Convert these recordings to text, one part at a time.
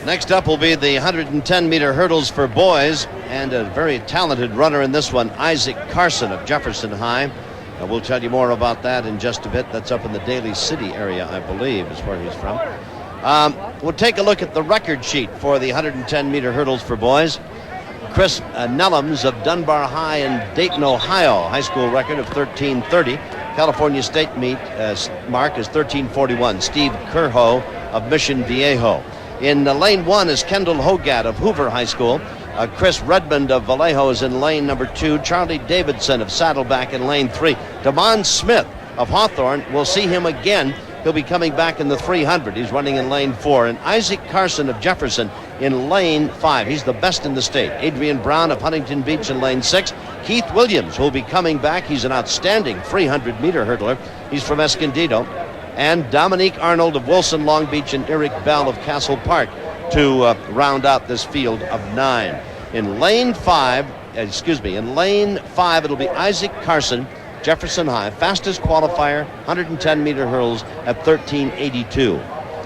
Next up will be the 110-meter hurdles for boys, and a very talented runner in this one, Isaac Carson of Jefferson High. We'll tell you more about that in just a bit. That's up in the Daly City area, I believe, is where he's from. We'll take a look at the record sheet for the 110-meter hurdles for boys. Chris Nellums of Dunbar High in Dayton, Ohio, high school record of 13:30. California State meet mark is 13:41. Steve Kerho of Mission Viejo. In lane 1 is Kendall Hogat of Hoover High School. Chris Redmond of Vallejo is in lane number 2. Charlie Davidson of Saddleback in lane 3. Damon Smith of Hawthorne, we'll see him again. He'll be coming back in the 300. He's running in lane 4. And Isaac Carson of Jefferson in lane 5. He's the best in the state. Adrian Brown of Huntington Beach in lane 6. Keith Williams will be coming back. He's an outstanding 300-meter hurdler. He's from Escondido. And Dominique Arnold of Wilson Long Beach and Eric Bell of Castle Park to round out this field of 9. In lane 5, it'll be Isaac Carson, Jefferson High, fastest qualifier, 110-meter hurdles at 13:82.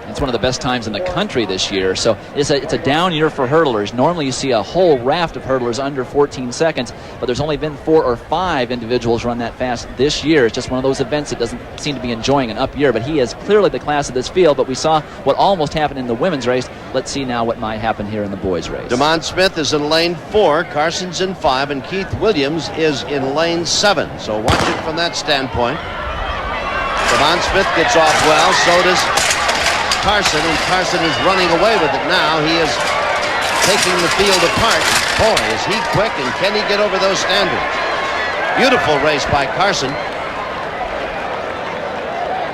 It's one of the best times in the country this year, so it's a down year for hurdlers. Normally you see a whole raft of hurdlers under 14 seconds, but there's only been 4 or 5 individuals run that fast this year. It's just one of those events that doesn't seem to be enjoying an up year, but he is clearly the class of this field. But we saw what almost happened in the women's race. Let's see now what might happen here in the boys' race. Damon Smith is in lane 4, Carson's in 5, and Keith Williams is in lane 7. So watch it from that standpoint. Damon Smith gets off well, so does Carson, and Carson is running away with it now. He is taking the field apart. Boy, is he quick, and can he get over those standards? Beautiful race by Carson.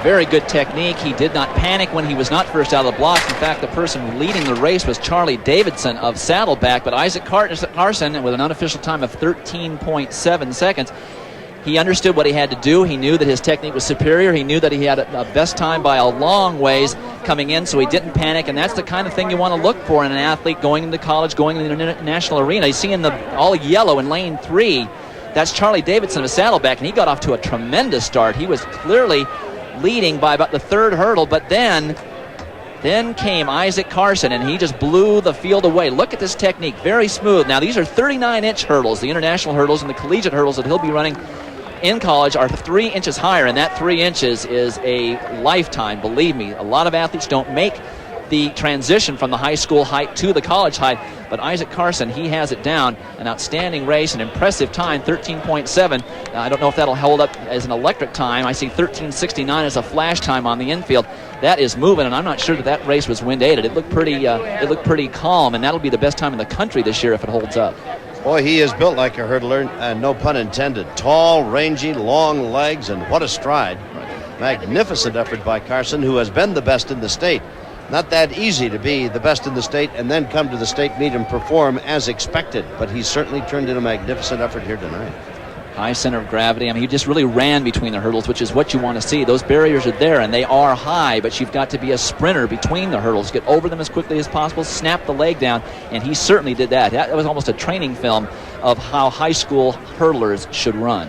Very good technique. He did not panic when he was not first out of the blocks. In fact, the person leading the race was Charlie Davidson of Saddleback, but Isaac Carson, with an unofficial time of 13.7 seconds, he understood what he had to do. He knew that his technique was superior. He knew that he had a best time by a long ways coming in, so he didn't panic, and that's the kind of thing you want to look for in an athlete going into college, going into the international arena. You see in the all yellow in lane 3, that's Charlie Davidson of Saddleback, and he got off to a tremendous start. He was clearly leading by about the 3rd hurdle, but then came Isaac Carson, and he just blew the field away. Look at this technique, very smooth. Now, these are 39-inch hurdles. The international hurdles and the collegiate hurdles that he'll be running in college are 3 inches higher, and that 3 inches is a lifetime. Believe me, a lot of athletes don't make the transition from the high school height to the college height, but Isaac Carson, he has it down. An outstanding race, an impressive time, 13.7. I don't know if that'll hold up as an electric time. I see 13:69 as a flash time on the infield. That is moving, and I'm not sure that race was wind aided. It looked pretty calm, and that'll be the best time in the country this year if it holds up. Boy, he is built like a hurdler, no pun intended. Tall, rangy, long legs, and what a stride. Magnificent effort by Carson, who has been the best in the state. Not that easy to be the best in the state and then come to the state meet and perform as expected, but he certainly turned in a magnificent effort here tonight. High center of gravity. I mean, he just really ran between the hurdles, which is what you want to see. Those barriers are there, and they are high, but you've got to be a sprinter between the hurdles. Get over them as quickly as possible, snap the leg down, and he certainly did that. That was almost a training film of how high school hurdlers should run.